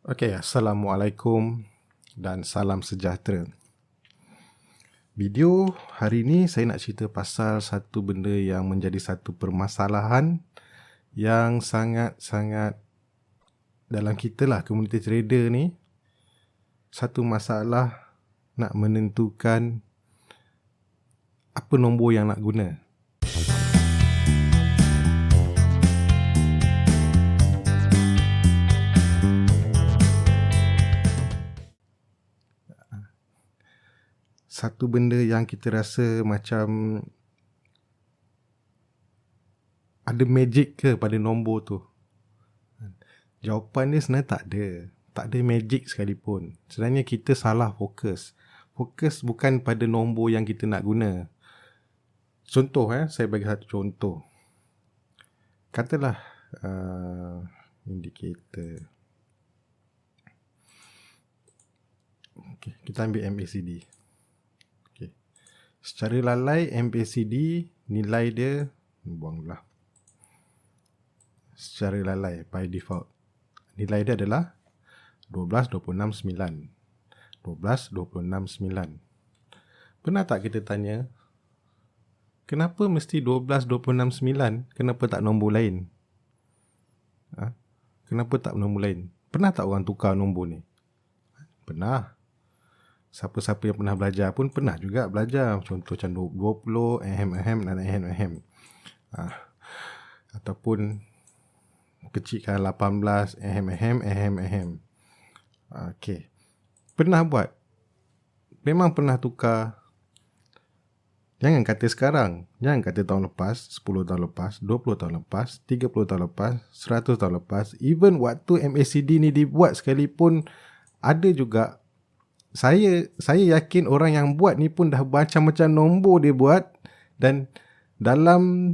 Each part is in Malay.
Okey, Assalamualaikum dan salam sejahtera. Video hari ini saya nak cerita pasal satu benda yang menjadi satu permasalahan yang sangat-sangat dalam kita lah, komuniti trader ni, satu masalah nak menentukan apa nombor yang nak guna. Satu benda yang kita rasa macam ada magic ke pada nombor tu? Jawapan dia sebenarnya tak ada. Tak ada magic sekalipun. Sebenarnya kita salah fokus. Fokus bukan pada nombor yang kita nak guna. Contoh, saya bagi satu contoh. Katalah indikator. Okay, kita ambil MACD. Okay. Secara lalai MACD nilai dia, buanglah. Secara lalai by default nilai dia adalah 12.26.9. 12.26.9. Pernah tak kita tanya, kenapa mesti 12.26.9? Kenapa tak nombor lain? Kenapa tak nombor lain? Pernah tak orang tukar nombor ni? Pernah. Siapa-siapa yang pernah belajar pun pernah juga belajar. Contoh macam 20, ataupun kecilkan 18, Okey. Pernah buat. Memang pernah tukar. Jangan kata sekarang. Jangan kata tahun lepas, 10 tahun lepas, 20 tahun lepas, 30 tahun lepas, 100 tahun lepas. Even waktu MACD ni dibuat sekalipun, ada juga. Saya yakin orang yang buat ni pun dah macam-macam nombor dia buat. Dan dalam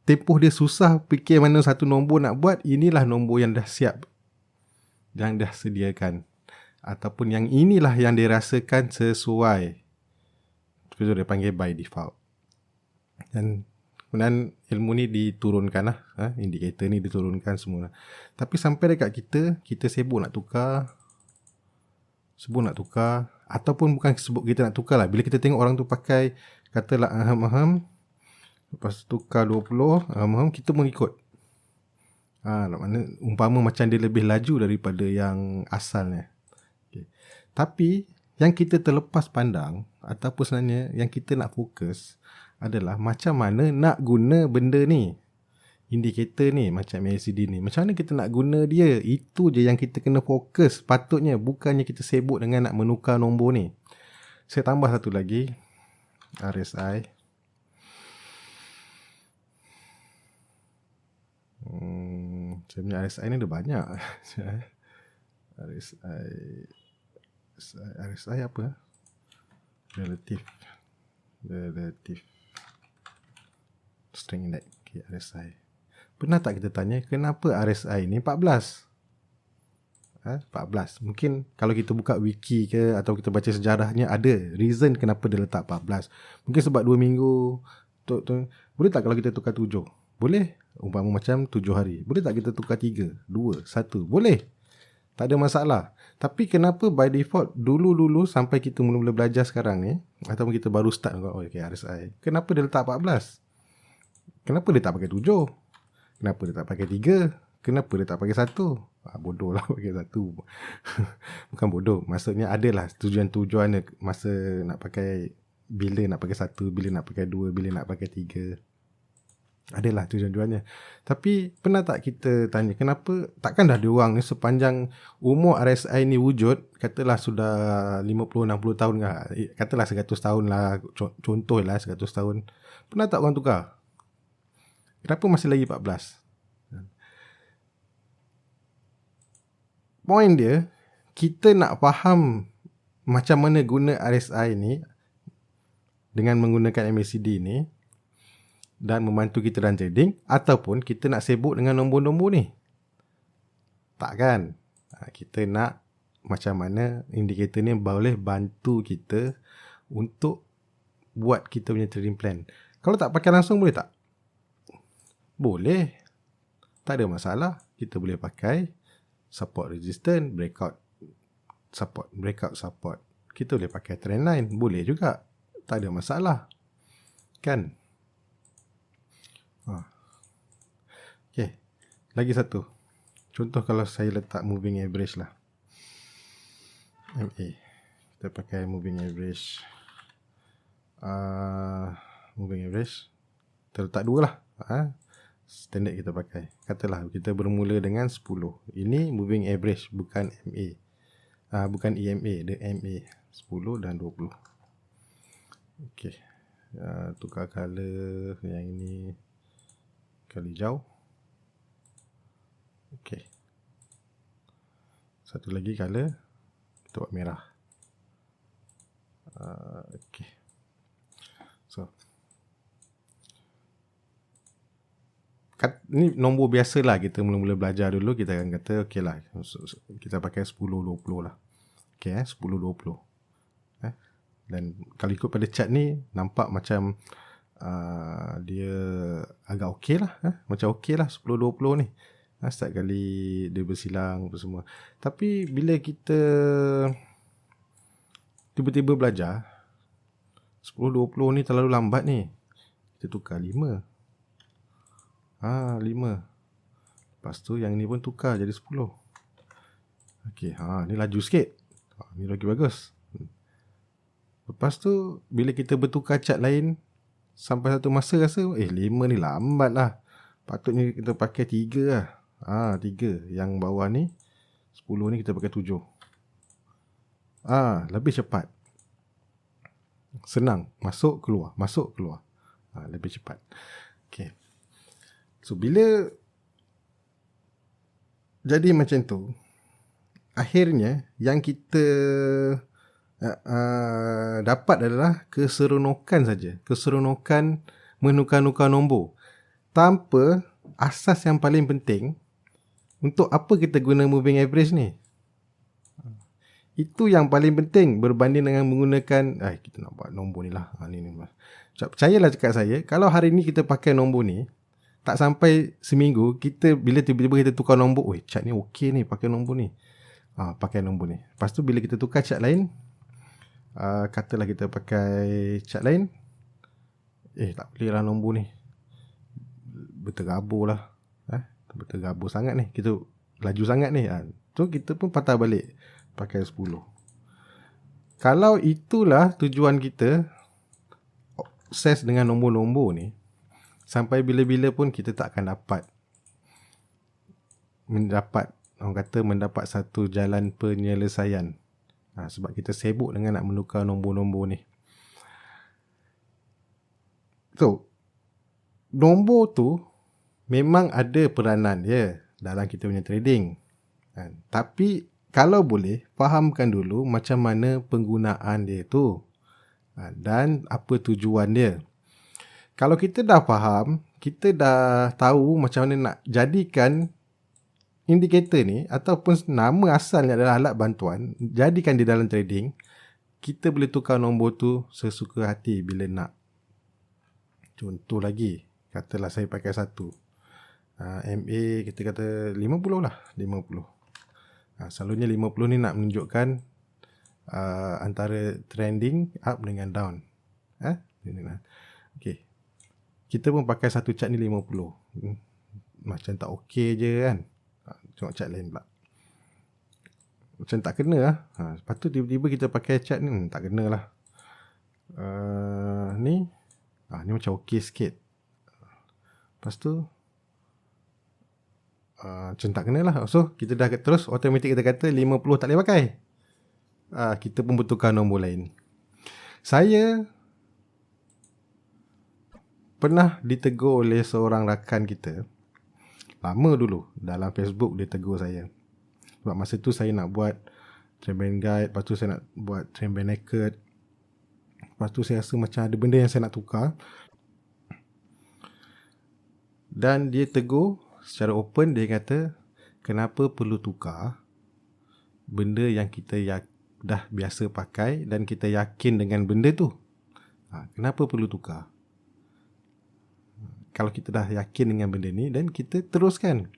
tempoh dia susah fikir mana satu nombor nak buat, inilah nombor yang dah siap, yang dah sediakan, ataupun yang inilah yang dia rasakan sesuai. Itu dia panggil by default. Dan kemudian ilmu ni diturunkan lah, indikator ni diturunkan semua. Tapi sampai dekat kita sibuk nak tukar, ataupun bukan sibuk kita nak tukar lah. Bila kita tengok orang tu pakai, katalah aham, lepas tukar 20, kita pun ikut. Maknanya umpama macam dia lebih laju daripada yang asalnya. Okay. Tapi yang kita terlepas pandang, ataupun sebenarnya yang kita nak fokus adalah macam mana nak guna benda ni. Indikator ni, macam MACD ni, macam mana kita nak guna dia. Itu je yang kita kena fokus patutnya. Bukannya kita sibuk dengan nak menukar nombor ni. Saya tambah satu lagi, RSI. Saya punya RSI ni ada banyak. RSI apa? Relative Strength Index. Okay, RSI. Pernah tak kita tanya kenapa RSI ni 14? 14. Mungkin kalau kita buka wiki ke atau kita baca sejarahnya, ada reason kenapa dia letak 14. Mungkin sebab 2 minggu. Boleh tak kalau kita tukar 7? Boleh. Umpama macam 7 hari. Boleh tak kita tukar 3, 2, 1? Boleh. Tak ada masalah. Tapi kenapa by default dulu sampai kita mula-mula belajar sekarang ni, ataupun kita baru start, okay, RSI, kenapa dia letak 14? Kenapa dia tak pakai 7? Kenapa dia tak pakai 3? Kenapa dia tak pakai 1? Bodoh lah pakai 1. Bukan bodoh. Maksudnya adalah tujuan-tujuan masa nak pakai, bila nak pakai 1, bila nak pakai 2, bila nak pakai 3. Adalah tujuan-tujuannya. Tapi pernah tak kita tanya kenapa, takkan dah diorang ni sepanjang umur RSI ni wujud, katalah sudah 50-60 tahun lah, katalah 100 tahun lah, contoh lah 100 tahun. Pernah tak orang tukar? Kenapa masih lagi 14? Point dia, kita nak faham macam mana guna RSI ni dengan menggunakan MACD ni dan membantu kita dalam trading, ataupun kita nak sibuk dengan nombor-nombor ni. Tak kan? Kita nak macam mana indikator ni boleh bantu kita untuk buat kita punya trading plan. Kalau tak pakai langsung boleh tak? Boleh. tak ada masalah. Kita boleh pakai support resistance, breakout support. Kita boleh pakai trendline, boleh juga. Tak ada masalah. Kan? Okay. Lagi satu. Contoh kalau saya letak moving average lah. MA. Kita pakai moving average. Moving average. Kita letak 2 lah. Standard kita pakai. Katalah kita bermula dengan 10. Ini moving average, bukan MA. Bukan EMA, dia MA. 10 dan 20. Okay. Tukar color yang ini. Color hijau. Okay. Satu lagi color. Kita buat merah. Okay. So. Ni nombor biasa lah. Kita mula-mula belajar dulu. Kita akan kata okay lah. Kita pakai 10-20 lah. Okay 10-20. Dan kalau ikut pada chart ni, nampak macam dia agak okey lah. Macam okey lah 10-20 ni. Setiap kali dia bersilang apa semua. Tapi bila kita tiba-tiba belajar, 10-20 ni terlalu lambat ni. Kita tukar 5. 5. Lepas tu yang ni pun tukar jadi 10. Okey, ni laju sikit. Ni lagi bagus. Lepas tu bila kita bertukar chart lain, sampai satu masa rasa 5 ni lambat lah. Patutnya kita pakai 3 lah. 3. Yang bawah ni 10 ni kita pakai 7. Lebih cepat. Senang. Masuk keluar. Masuk keluar. Lebih cepat. Okay. So bila jadi macam tu, akhirnya yang kita dapat adalah keseronokan saja. Keseronokan menukar-nukar nombor. Tanpa asas yang paling penting, untuk apa kita guna moving average ni? Itu yang paling penting berbanding dengan menggunakan kita nak buat nombor ni lah. Ni. Percayalah cakap saya, kalau hari ni kita pakai nombor ni, tak sampai seminggu, bila tiba-tiba kita tukar nombor, chart ni okey ni, pakai nombor ni. Pakai nombor ni. Lepas tu bila kita tukar chart lain, katalah kita pakai chart lain, tak boleh lah nombor ni, berterabur lah. Berterabur sangat ni, kita laju sangat ni. So kita pun patah balik pakai 10. Kalau itulah tujuan kita, obses dengan nombor-nombor ni, sampai bila-bila pun kita tak akan mendapat satu jalan penyelesaian. Sebab kita sibuk dengan nak menukar nombor-nombor ni. So, nombor tu memang ada peranan dia dalam kita punya trading. Tapi kalau boleh, fahamkan dulu macam mana penggunaan dia tu. Dan apa tujuan dia. Kalau kita dah faham, kita dah tahu macam mana nak jadikan indikator ni, ataupun nama asalnya adalah alat bantuan, jadikan di dalam trading, kita boleh tukar nombor tu sesuka hati bila nak. Contoh lagi, katalah saya pakai 1. MA kita kata 50 lah, 50. Selalunya 50 ni nak menunjukkan antara trending up dengan down. Okay. Kita pun pakai satu chart ni 50. Macam tak okey je kan. Tengok chart lain pula. Macam tak kena lah. Lepas tu tiba-tiba kita pakai chart ni, tak kena lah. Ni macam okey sikit. Lepas tu macam tak kena lah. So kita dah terus automatik kita kata 50 tak boleh pakai. Kita pun bertukar nombor lain. Saya pernah ditegur oleh seorang rakan kita. Lama dulu dalam Facebook dia tegur saya. Sebab masa tu saya nak buat trend band guide, lepas tu saya nak buat trend band naked. Lepas tu saya rasa macam ada benda yang saya nak tukar. Dan dia tegur secara open, dia kata, kenapa perlu tukar benda yang kita dah biasa pakai dan kita yakin dengan benda tu? Kenapa perlu tukar? Kalau kita dah yakin dengan benda ni dan kita teruskan.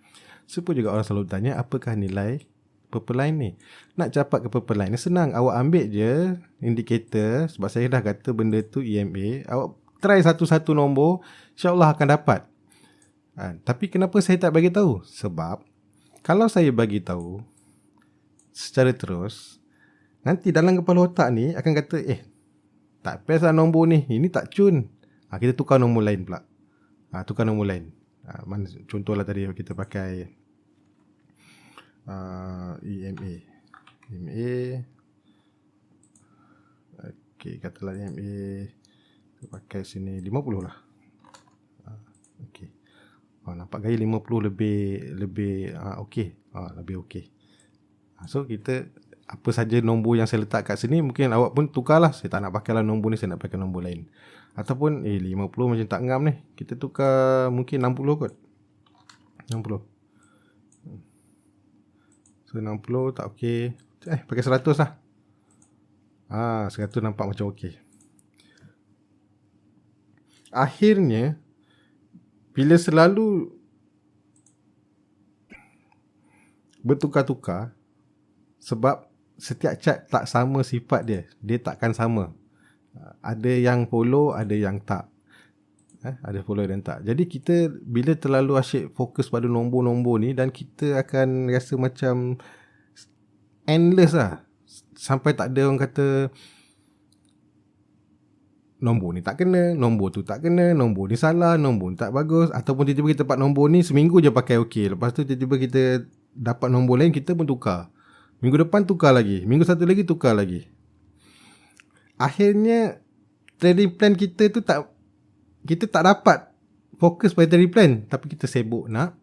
Supaya juga orang selalu tanya apakah nilai purple line ni. Nak capai ke purple line ni senang. Awak ambil je indikator. Sebab saya dah kata benda tu EMA. Awak try satu-satu nombor, insyaAllah akan dapat. Tapi kenapa saya tak bagi tahu? Sebab kalau saya bagi tahu secara terus, nanti dalam kepala otak ni akan kata, tak best lah nombor ni, ini tak cun. Kita tukar nombor lain pula. Tukar nombor lain. Contohlah tadi kita pakai EMA. Okay, katalah EMA kita pakai sini 50 lah. Okay. Nampak gaya 50 lebih okey. Lebih okey. So kita apa saja nombor yang saya letak kat sini, mungkin awak pun tukarlah. Saya tak nak pakai lah nombor ni, saya nak pakai nombor lain. Ataupun 50 macam tak ngam ni, kita tukar mungkin 60 kot. 60. So 60 tak okey. Pakai 100 lah. 100 nampak macam okey. Akhirnya bila selalu bertukar-tukar, sebab setiap chart tak sama sifat dia, dia takkan sama. Ada yang follow, ada yang tak. Ada follow dan tak. Jadi kita bila terlalu asyik fokus pada nombor-nombor ni, dan kita akan rasa macam endless lah. Sampai tak ada orang kata nombor ni tak kena, nombor tu tak kena, nombor ni salah, nombor ni tak bagus. Ataupun tiba-tiba kita dapat nombor ni seminggu je pakai okey. Lepas tu tiba-tiba kita dapat nombor lain, kita pun tukar. Minggu depan tukar lagi, minggu satu lagi tukar lagi. Akhirnya trading plan kita tu kita tak dapat fokus pada trading plan, tapi kita sibuk nak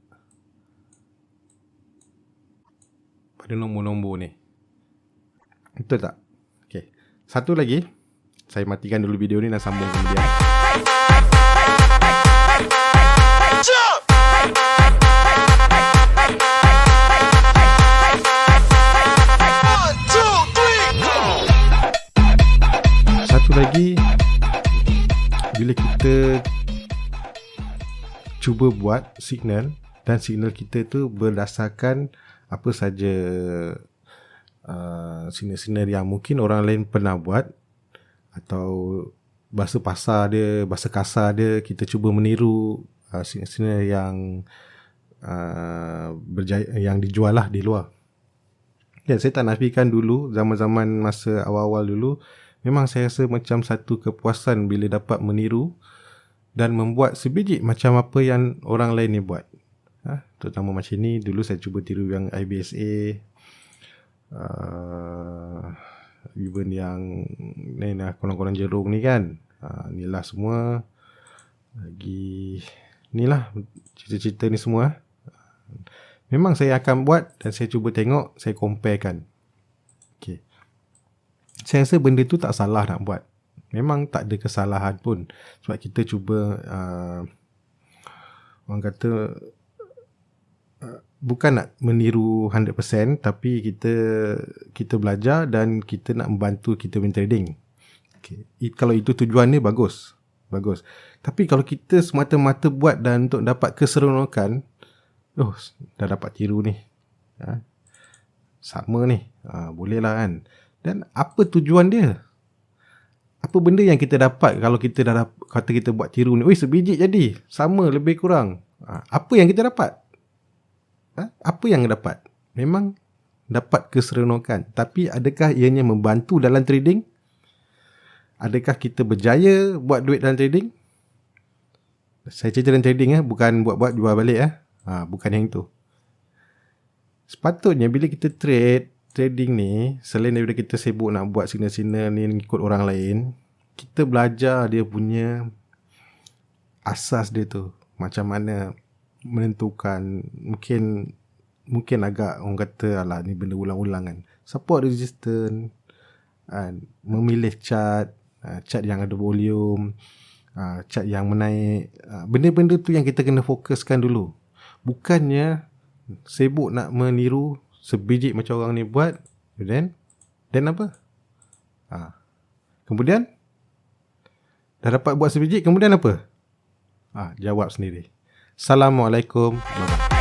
pada nombor-nombor ni. Betul tak? Okay. Satu lagi, saya matikan dulu video ni dan sambung kemudian. Satu lagi, bila kita cuba buat signal, dan signal kita tu berdasarkan apa saja signal-signal yang mungkin orang lain pernah buat, atau bahasa pasar dia, bahasa kasar dia, kita cuba meniru signal yang berjaya, yang dijual lah di luar. Dan saya tak nafikan dulu, zaman-zaman masa awal-awal dulu, memang saya rasa macam satu kepuasan bila dapat meniru dan membuat sebiji macam apa yang orang lain ni buat. Terutama macam ni, dulu saya cuba tiru yang IBSA, even yang ni lah, kolong-kolong jerung ni kan, ni lah semua. Lagi ni lah cerita-cerita ni semua. Memang saya akan buat dan saya cuba tengok, saya comparekan. Okay. Saya rasa benda tu tak salah nak buat. Memang tak ada kesalahan pun. Sebab kita cuba orang kata bukan nak meniru 100%, tapi kita belajar dan kita nak membantu kita trading. Okay. Kalau itu tujuan ni bagus. Tapi kalau kita semata-mata buat dan untuk dapat keseronokan, dah dapat tiru ni, sama ni, boleh lah kan. Dan apa tujuan dia? Apa benda yang kita dapat kalau kita dah kata kita buat tiru ni? Sebiji jadi, sama lebih kurang. Apa yang kita dapat? Apa yang dapat? Memang dapat keseronokan. Tapi adakah ianya membantu dalam trading? Adakah kita berjaya buat duit dalam trading? Saya cerita dalam trading, bukan buat-buat jual balik. Bukan yang itu. Sepatutnya bila kita trading ni, selain daripada kita sibuk nak buat signal-signal ni ikut orang lain, kita belajar dia punya asas dia tu. Macam mana menentukan, mungkin agak orang kata alah ni benda ulang-ulang kan. Support resistance, memilih chart yang ada volume, chart yang menaik. Benda-benda tu yang kita kena fokuskan dulu. Bukannya sibuk nak meniru sebiji macam orang ni buat, then apa? Kemudian dah dapat buat sebiji, kemudian apa? Jawab sendiri. Assalamualaikum warahmatullahi wabarakatuh.